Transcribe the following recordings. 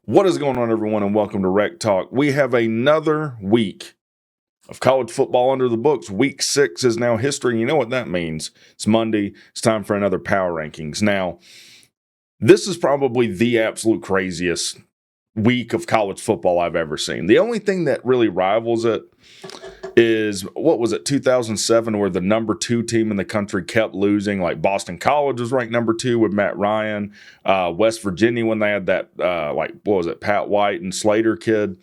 What is going on, everyone, and welcome to WreckTalk. We have another week of college football under the books. Week 6 is now history, and you know what that means. It's Monday. It's time for another Power Rankings. Now, this is probably the absolute craziest week of college football I've ever seen. The only thing that really rivals it is, 2007, where the number 2 team in the country kept losing. Like Boston College was ranked number 2 with Matt Ryan. West Virginia, when they had that, Pat White and Slater kid.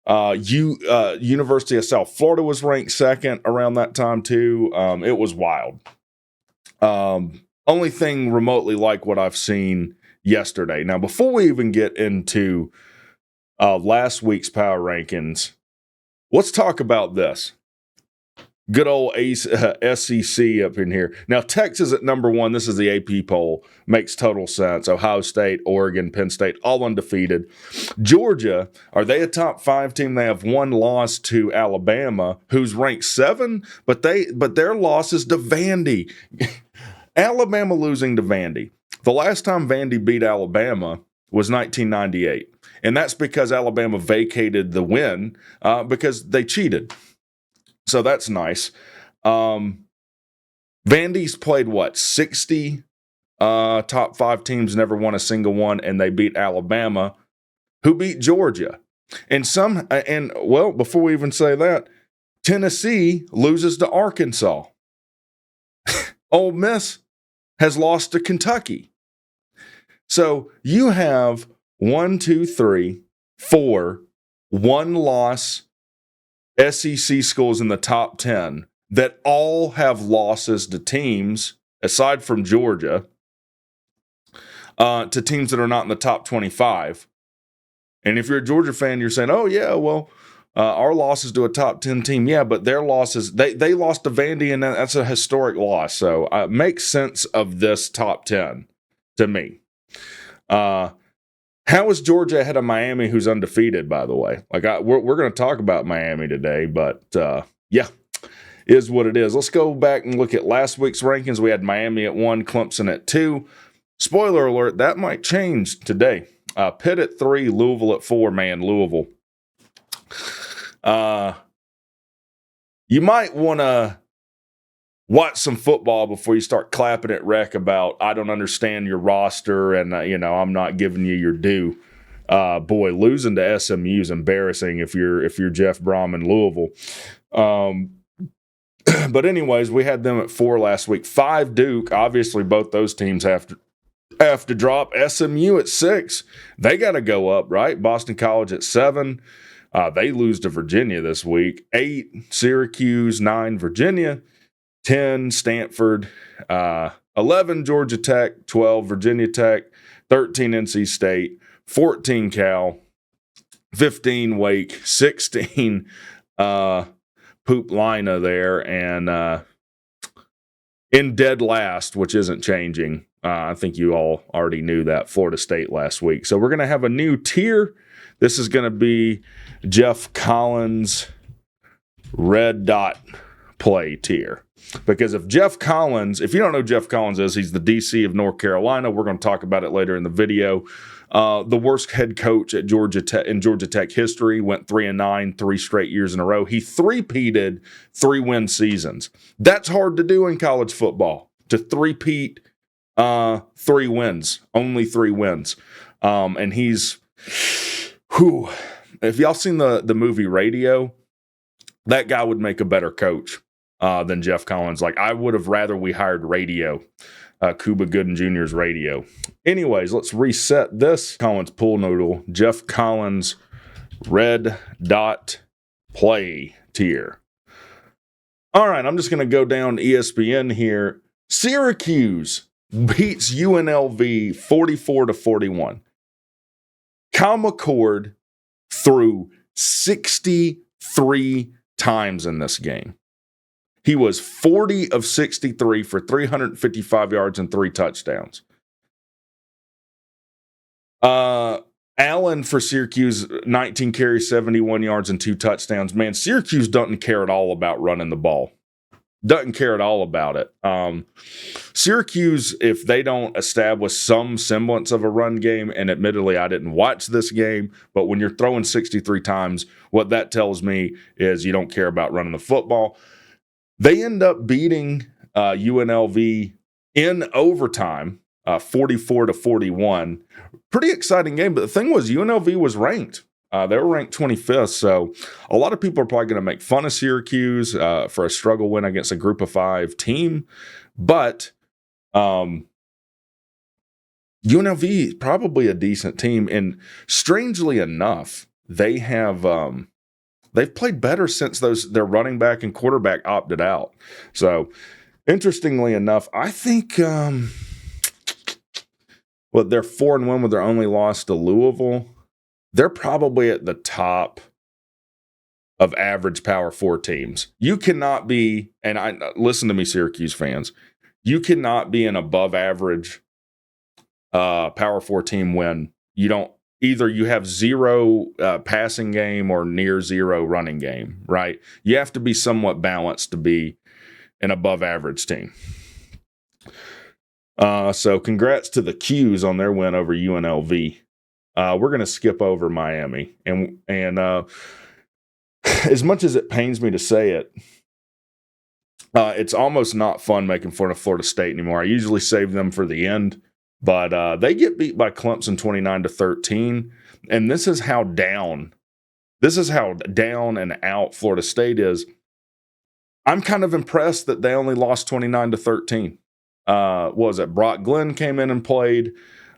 University of South Florida was ranked 2nd around that time too. It was wild. Only thing remotely like what I've seen yesterday. Now, before we even get into last week's Power Rankings, let's talk about this. Good old SEC up in here. Now, Texas at number 1. This is the AP poll. Makes total sense. Ohio State, Oregon, Penn State, all undefeated. Georgia, are they a top 5 team? They have one loss to Alabama, who's ranked 7, but their loss is to Vandy. Alabama losing to Vandy. The last time Vandy beat Alabama was 1998. And that's because Alabama vacated the win because they cheated. So that's nice. Vandy's played, 60 top 5 teams, never won a single one, and they beat Alabama, who beat Georgia. Before we even say that, Tennessee loses to Arkansas. Ole Miss has lost to Kentucky. So you have 1, 2, 3, 4, 1 loss SEC schools in the top 10 that all have losses to teams, aside from Georgia, to teams that are not in the top 25. And if you're a Georgia fan, you're saying, oh, yeah, well, our losses to a top 10 team. Yeah, but their losses, they lost to Vandy, and that's a historic loss. So it makes sense of this top 10 to me. How is Georgia ahead of Miami, who's undefeated, by the way? We're going to talk about Miami today, but is what it is. Let's go back and look at last week's rankings. We had Miami at 1, Clemson at 2. Spoiler alert, that might change today. Pitt at 3, Louisville at 4. Man, Louisville. You might want to watch some football before you start clapping at Rec about, I don't understand your roster and, I'm not giving you your due. Boy, losing to SMU is embarrassing if you're Jeff Brom in Louisville. But anyways, we had them at 4 last week. 5 Duke. Obviously, both those teams have to drop. SMU at 6. They got to go up, right? Boston College at 7. They lose to Virginia this week. 8 Syracuse, 9 Virginia. 10, Stanford, 11, Georgia Tech, 12, Virginia Tech, 13, NC State, 14, Cal, 15, Wake, 16, Poop Lina there, and in dead last, which isn't changing. I think you all already knew that, Florida State last week. So we're going to have a new tier. This is going to be Jeff Collins' red dot play tier. Because if you don't know who Jeff Collins is, he's the DC of North Carolina. We're going to talk about it later in the video. The worst head coach at Georgia Tech in Georgia Tech history, went 3-9, 3 straight years in a row. He 3-peated 3-win seasons. That's hard to do in college football, to 3-peat 3 wins, only 3 wins. And he's, if y'all seen the movie Radio, that guy would make a better coach than Jeff Collins. I would have rather we hired Radio, Cuba Gooden Jr.'s Radio. Anyways, let's reset this. Collins pool noodle, Jeff Collins red dot play tier. All right, I'm just going to go down ESPN here. Syracuse beats UNLV 44-41. Kyle McCord threw 63 times in this game. He was 40 of 63 for 355 yards and 3 touchdowns. Allen for Syracuse, 19 carries, 71 yards and 2 touchdowns. Man, Syracuse doesn't care at all about running the ball. doesn't care at all about it. Syracuse, if they don't establish some semblance of a run game, and admittedly, I didn't watch this game, but when you're throwing 63 times, what that tells me is you don't care about running the football. They end up beating UNLV in overtime, 44-41. Pretty exciting game, but the thing was UNLV was ranked. They were ranked 25th, so a lot of people are probably going to make fun of Syracuse for a struggle win against a Group of 5 team, but UNLV is probably a decent team, and strangely enough, they have they've played better since their running back and quarterback opted out. So, interestingly enough, I think they're 4-1 with their only loss to Louisville. They're probably at the top of average Power 4 teams. You cannot be, and listen to me, Syracuse fans, you cannot be an above average Power 4 team when you don't, either you have zero passing game or near zero running game, right? You have to be somewhat balanced to be an above average team. So congrats to the Qs on their win over UNLV. We're going to skip over Miami. And as much as it pains me to say it, it's almost not fun making fun of Florida State anymore. I usually save them for the end, but they get beat by Clemson 29-13. And this is how down and out Florida State is. I'm kind of impressed that they only lost 29-13. What was it? Brock Glenn came in and played.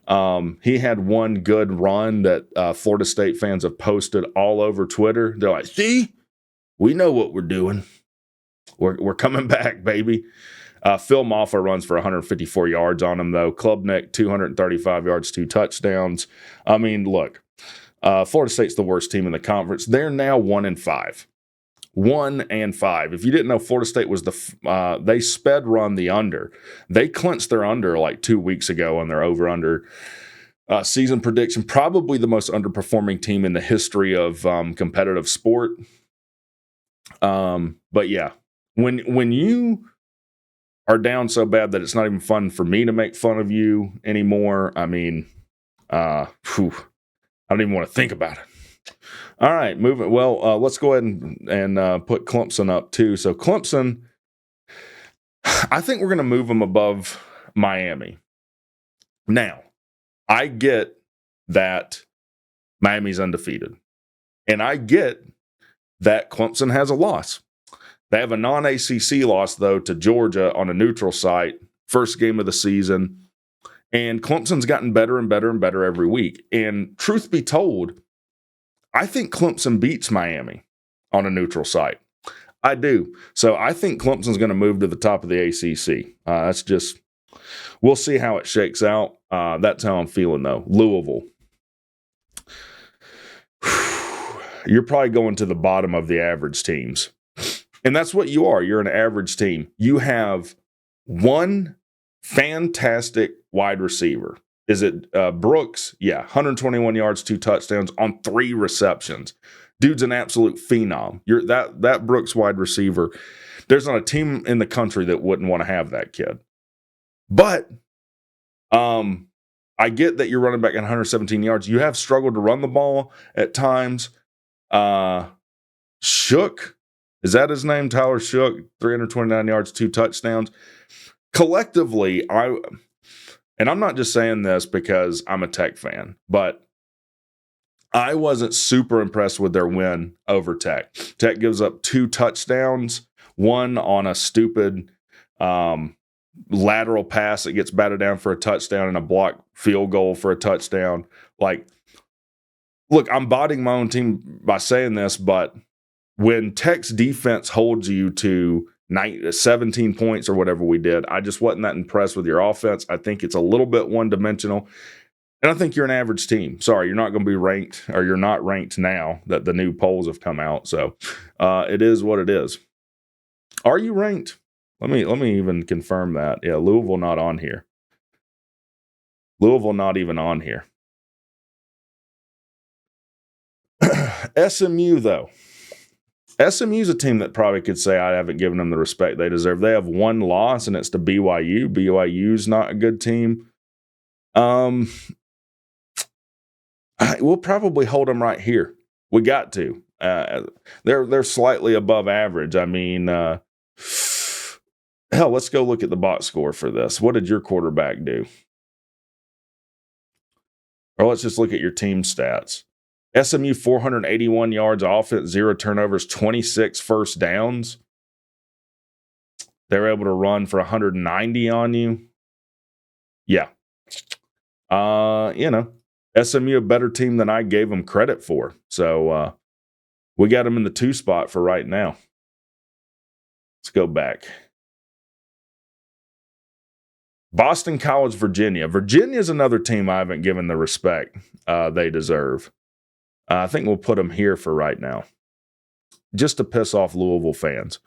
He had one good run that Florida State fans have posted all over Twitter. They're like, see, we know what we're doing. We're coming back, baby. Phil Maffa runs for 154 yards on him, though. Klubnik, 235 yards, 2 touchdowns. I mean, look, Florida State's the worst team in the conference. They're now 1-5. 1-5. If you didn't know, Florida State was they sped run the under. They clinched their under like 2 weeks ago on their over-under season prediction. Probably the most underperforming team in the history of competitive sport. But yeah, when you are down so bad that it's not even fun for me to make fun of you anymore, I mean, I don't even want to think about it. All right, moving. Well, let's go ahead and put Clemson up too. So Clemson, I think we're going to move them above Miami. Now, I get that Miami's undefeated, and I get that Clemson has a loss. They have a non-ACC loss, though, to Georgia on a neutral site, first game of the season, and Clemson's gotten better and better and better every week. And truth be told, I think Clemson beats Miami on a neutral site. I do. So I think Clemson's going to move to the top of the ACC. That's just, we'll see how it shakes out. That's how I'm feeling, though. Louisville. You're probably going to the bottom of the average teams. And that's what you are. You're an average team. You have one fantastic wide receiver. Is it Brooks? Yeah, 121 yards, 2 touchdowns on 3 receptions. Dude's an absolute phenom. That Brooks wide receiver, there's not a team in the country that wouldn't want to have that kid. But I get that you're running back at 117 yards. You have struggled to run the ball at times. Shook, is that his name? Tyler Shook, 329 yards, 2 touchdowns. Collectively, and I'm not just saying this because I'm a Tech fan, but I wasn't super impressed with their win over Tech. Tech gives up 2 touchdowns, one on a stupid lateral pass that gets batted down for a touchdown and a blocked field goal for a touchdown. Like, look, I'm bodying my own team by saying this, but when Tech's defense holds you to 17 points or whatever we did, I just wasn't that impressed with your offense. I think it's a little bit one-dimensional. And I think you're an average team. Sorry, you're not going to be ranked, or you're not ranked now that the new polls have come out. So it is what it is. Are you ranked? Let me even confirm that. Yeah, Louisville not on here. Louisville not even on here. SMU, though. SMU's a team that probably could say I haven't given them the respect they deserve. They have one loss, and it's to BYU. BYU's not a good team. We'll probably hold them right here. We got to. They're slightly above average. I mean, hell, let's go look at the box score for this. What did your quarterback do? Or let's just look at your team stats. SMU 481 yards offense, 0 turnovers, 26 first downs. They were able to run for 190 on you. Yeah. SMU a better team than I gave them credit for. So we got them in the 2 spot for right now. Let's go back. Boston College, Virginia. Virginia's another team I haven't given the respect they deserve. I think we'll put them here for right now, just to piss off Louisville fans.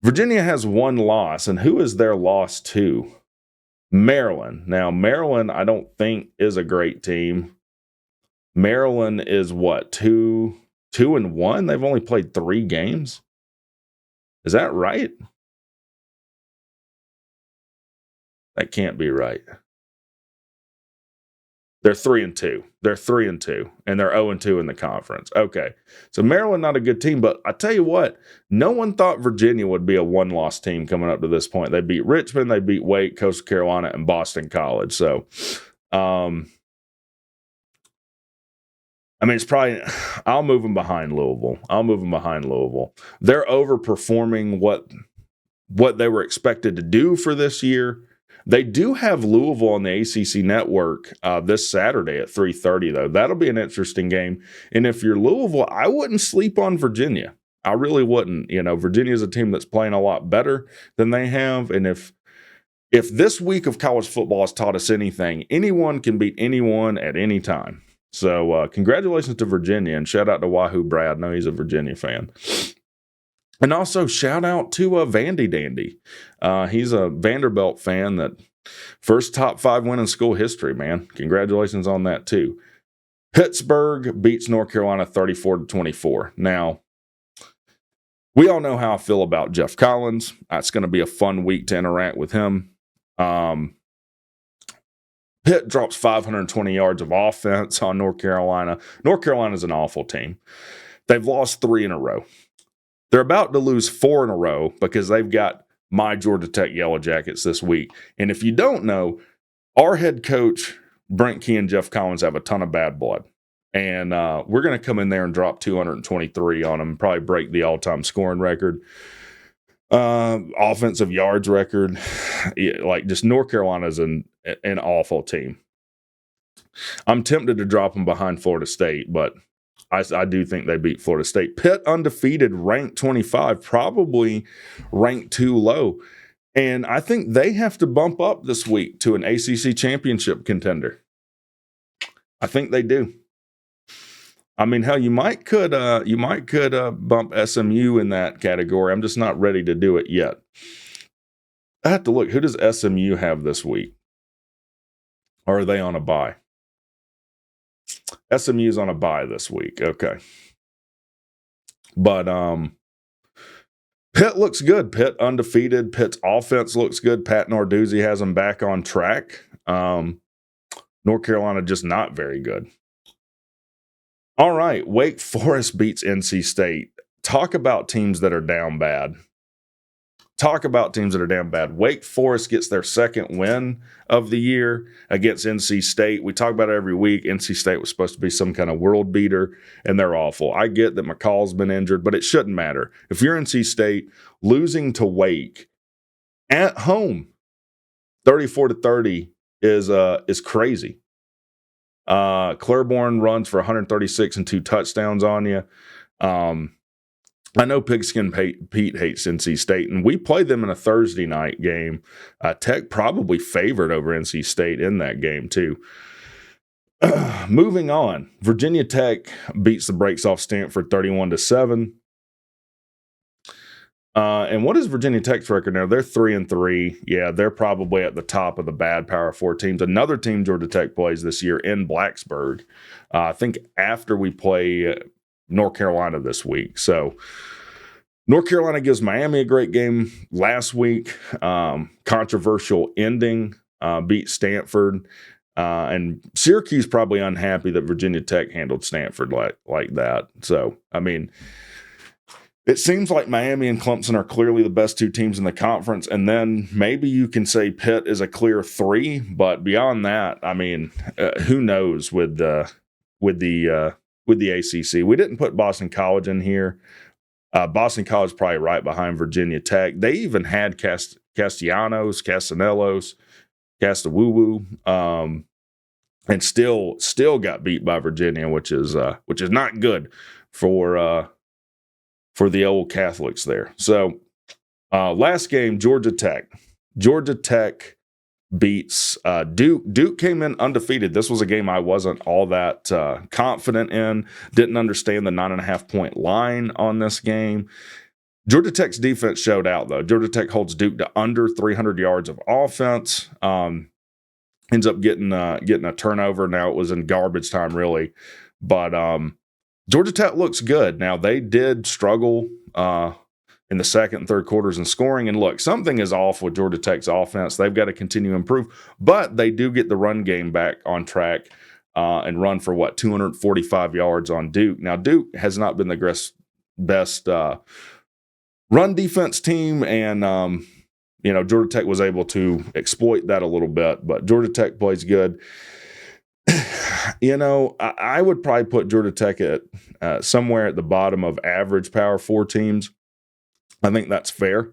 Virginia has one loss, and who is their loss to? Maryland. Now, Maryland, I don't think is a great team. Maryland is what, 2-1? They've only played 3 games. Is that right? That can't be right. They're 3-2. They're 3-2, and they're 0-2 in the conference. Okay, so Maryland not a good team, but I tell you what, no one thought Virginia would be a one-loss team coming up to this point. They beat Richmond, they beat Wake, Coastal Carolina, and Boston College. So, I mean, it's probably I'll move them behind Louisville. They're overperforming what they were expected to do for this year. They do have Louisville on the ACC network this Saturday at 3:30, though. That'll be an interesting game. And if you're Louisville, I wouldn't sleep on Virginia. I really wouldn't. Virginia's a team that's playing a lot better than they have. And if this week of college football has taught us anything, anyone can beat anyone at any time. So congratulations to Virginia, and shout out to Wahoo Brad. I know he's a Virginia fan. And also shout out to Vandy Dandy. He's a Vanderbilt fan that first top 5 win in school history, man. Congratulations on that too. Pittsburgh beats North Carolina 34-24. Now, we all know how I feel about Jeff Collins. It's going to be a fun week to interact with him. Pitt drops 520 yards of offense on North Carolina. North Carolina's an awful team. They've lost 3 in a row. They're about to lose 4 in a row because they've got my Georgia Tech Yellow Jackets this week. And if you don't know, our head coach, Brent Key, and Jeff Collins have a ton of bad blood. And we're going to come in there and drop 223 on them, probably break the all-time scoring record, offensive yards record. Just North Carolina's an awful team. I'm tempted to drop them behind Florida State, but I do think they beat Florida State. Pitt undefeated, ranked 25, probably ranked too low. And I think they have to bump up this week to an ACC championship contender. I think they do. I mean, hell, you might could bump SMU in that category. I'm just not ready to do it yet. I have to look. Who does SMU have this week? Or are they on a bye? SMU's on a bye this week. Okay. But Pitt looks good. Pitt undefeated. Pitt's offense looks good. Pat Narduzzi has them back on track. North Carolina just not very good. All right. Wake Forest beats NC State. Talk about teams that are down bad. Wake Forest gets their second win of the year against NC State. We talk about it every week. NC State was supposed to be some kind of world beater, and they're awful. I get that McCall's been injured, but it shouldn't matter. If you're NC State, losing to Wake at home, 34-30 is crazy. Claiborne runs for 136 and 2 touchdowns on you. I know Pigskin Pete hates NC State, and we played them in a Thursday night game. Tech probably favored over NC State in that game, too. Moving on, Virginia Tech beats the brakes off Stanford 31-7. And what is Virginia Tech's record now? They're 3-3. Yeah, they're probably at the top of the bad Power 4 teams. Another team Georgia Tech plays this year in Blacksburg. I think after we play North Carolina this week. So North Carolina gives Miami a great game last week. Controversial ending, beat Stanford. And Syracuse probably unhappy that Virginia Tech handled Stanford like that. So, I mean, it seems like Miami and Clemson are clearly the best two teams in the conference. And then maybe you can say Pitt is a clear 3. But beyond that, I mean, who knows with the ACC. We didn't put Boston College in here. Boston College probably right behind Virginia Tech. They even had Castellanos, Castawoo, and still got beat by Virginia, which is not good for the old Catholics there. So last game, Georgia Tech. Georgia Tech beats Duke. Duke came in undefeated. This was a game I wasn't all that confident in. Didn't understand the 9.5-point line on this game. Georgia Tech's defense showed out, though. Georgia Tech holds Duke to under 300 yards of offense. Ends up getting a turnover. Now it was in garbage time, really. But Georgia Tech looks good. Now, they did struggle in the second and third quarters in scoring. And look, something is off with Georgia Tech's offense. They've got to continue to improve. But they do get the run game back on track and run for, 245 yards on Duke. Now, Duke has not been the best run defense team, and Georgia Tech was able to exploit that a little bit, but Georgia Tech plays good. I would probably put Georgia Tech at somewhere at the bottom of average Power 4 teams. I think that's fair.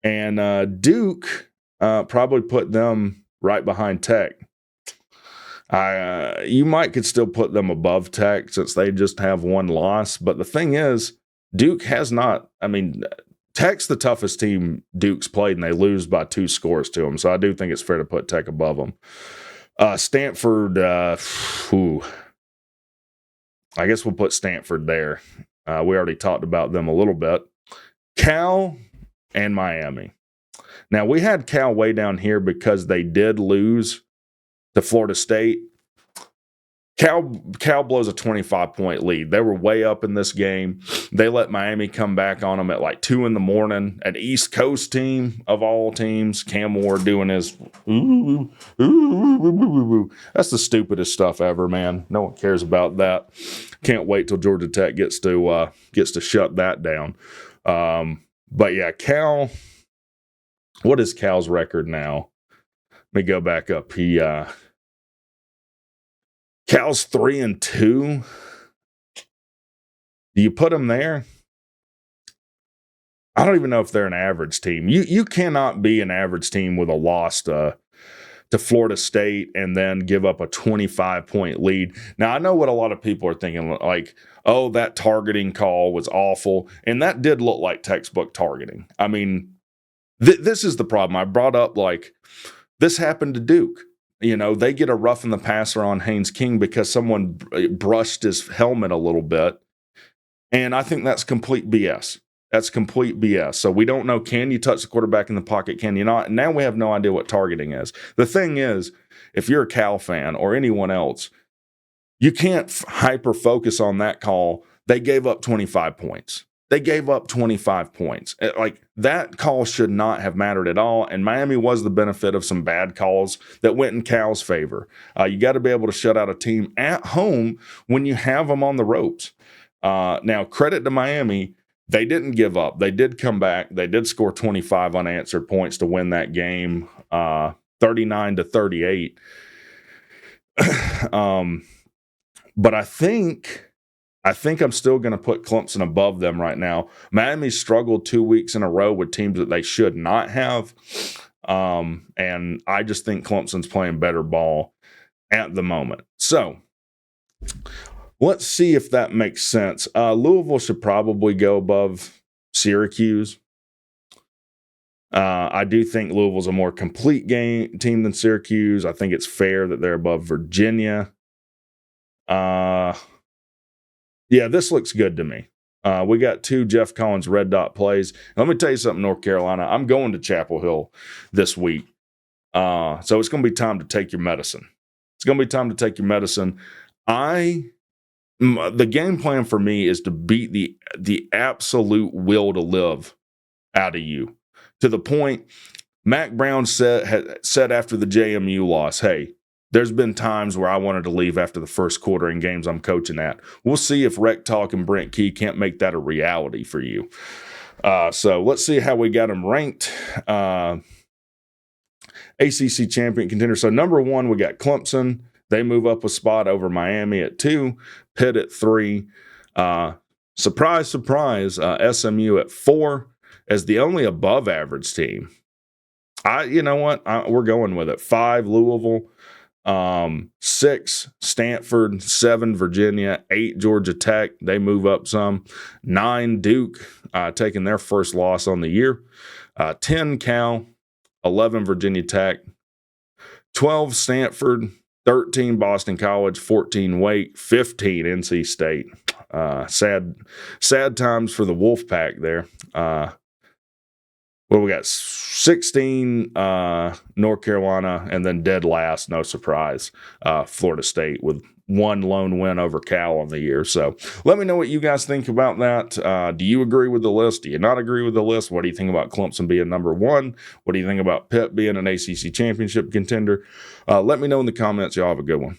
And Duke probably put them right behind Tech. You could still put them above Tech since they just have one loss, but the thing is, Duke has not. I mean, Tech's the toughest team Duke's played, and they lose by 2 scores to them. So I do think it's fair to put Tech above them. Stanford, I guess we'll put Stanford there. We already talked about them a little bit. Cal and Miami. Now, we had Cal way down here because they did lose to Florida State. Cal blows a 25-point lead. They were way up in this game. They let Miami come back on them at 2 in the morning. An East Coast team of all teams. Cam Ward doing his that's the stupidest stuff ever, man. No one cares about that. Can't wait till Georgia Tech gets to shut that down. But yeah, Cal. What is Cal's record now? Let me go back up. Cal's 3-2. Do you put them there? I don't even know if they're an average team. You cannot be an average team with a loss to Florida State and then give up a 25-point lead. Now, I know what a lot of people are thinking, oh, that targeting call was awful. And that did look like textbook targeting. I mean, this is the problem. I brought up, this happened to Duke. They get a roughing the passer on Haynes King because someone brushed his helmet a little bit. And I think that's complete BS. That's complete BS. So we don't know, can you touch the quarterback in the pocket? Can you not? And now we have no idea what targeting is. The thing is, if you're a Cal fan or anyone else, you can't hyper-focus on that call. They gave up 25 points. They gave up 25 points. That call should not have mattered at all. And Miami was the benefit of some bad calls that went in Cal's favor. You got to be able to shut out a team at home when you have them on the ropes. Now, credit to Miami. They didn't give up. They did come back. They did score 25 unanswered points to win that game, 39-38. But I think I'm still going to put Clemson above them right now. Miami struggled 2 weeks in a row with teams that they should not have. And I just think Clemson's playing better ball at the moment. So let's see if that makes sense. Louisville should probably go above Syracuse. I do think Louisville's a more complete team than Syracuse. I think it's fair that they're above Virginia. Yeah, this looks good to me. We got 2 Jeff Collins red dot plays. Let me tell you something, North Carolina. I'm going to Chapel Hill this week. So it's going to be time to take your medicine. It's going to be time to take your medicine. the game plan for me is to beat the absolute will to live out of you, to the point Mac Brown said after the JMU loss, hey, there's been times where I wanted to leave after the first quarter in games I'm coaching at. We'll see if WreckTalk and Brent Key can't make that a reality for you. So let's see how we got them ranked. ACC champion contender. So number 1, we got Clemson. They move up a spot over Miami at 2, Pitt at 3. Surprise, surprise, SMU at 4 as the only above average team. You know what? We're going with it. 5, Louisville. 6, Stanford. 7, Virginia. 8, Georgia Tech. They move up some. 9, Duke, taking their first loss on the year. 10, Cal. 11, Virginia Tech. 12, Stanford. 13, Boston College. 14, Wake. 15, NC State. Sad times for the Wolfpack there. Well, we got 16, North Carolina, and then dead last, no surprise, Florida State with 1 lone win over Cal on the year. So let me know what you guys think about that. Do you agree with the list? Do you not agree with the list? What do you think about Clemson being number 1? What do you think about Pitt being an ACC championship contender? Let me know in the comments. Y'all have a good one.